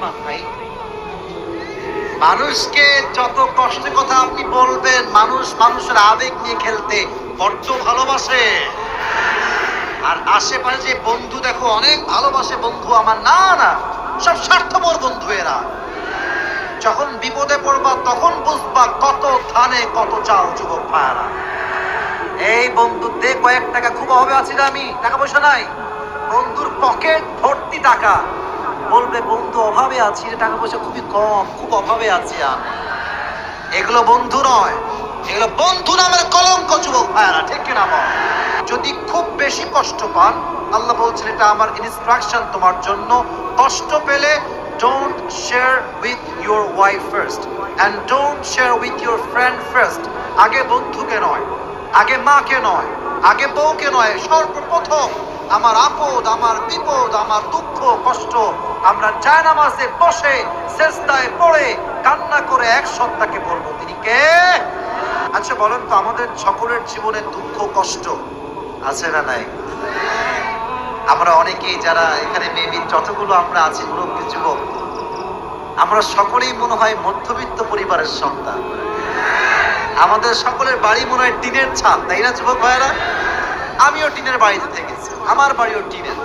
বেঈমান ভাই। মানুষকে যত কষ্টের কথা আপনি বলবেন, মানুষ মানুষের আবেগ নিয়ে খেলতে বড্ড ভালোবাসে। আর আশেপাশে যে বন্ধু দেখো অনেক ভালোবাসে বন্ধু আমার, না না, সব স্বার্থপর বন্ধু এরা। যখন বিপদে পড়বা তখন বুঝবা কত ধানে কত চাল, যুবক ভাইরা। এই বন্ধুতে কয়েক টাকা খুব অভাবে আছি না আমি, টাকা পয়সা নাই, বন্ধুর পকেট ভর্তি টাকা, বলবে বন্ধু অভাবে আছি, টাকা পয়সা খুবই কম, খুব অভাবে আছি আমি। এগুলো বন্ধু নয়, এগুলো বন্ধু নামের কলঙ্ক, যুবক ভাইরা, ঠিক কিনা বল? যদি খুব বেশি কষ্ট পান, আল্লাহ বলছেন এটা আমার ইনস্ট্রাকশন তোমার জন্য, কষ্ট পেলে don't share with your wife first and don't share with your friend first। আগে বন্ধুকে নয়, আগে মাকে নয়, আগে বউকে নয়, সর্বপ্রথম আমার আপদ, আমার বিপদ, আমার দুঃখ কষ্ট আমরা জায়নামাজে বসে সেজদায় পড়ে কান্না করে এক সত্তাকে বলবো, তিনি কে? আচ্ছা বলেন তো, আমাদের সকলের জীবনে দুঃখ কষ্ট আছে না নাই? আমরা অনেকেই যারা এখানে মেবি যতগুলো আমরা আছি মুরব্বী যুবক, আমরা সকলেই মনে হয় মধ্যবিত্ত পরিবারের সন্তান। আমাদের সকলের বাড়ি মনে হয় টিনের ছাদ, তাই না যুবক ভাইয়েরা? আমিও টিনের বাড়িতে থেকেছি, আমার বাড়িও টিনের।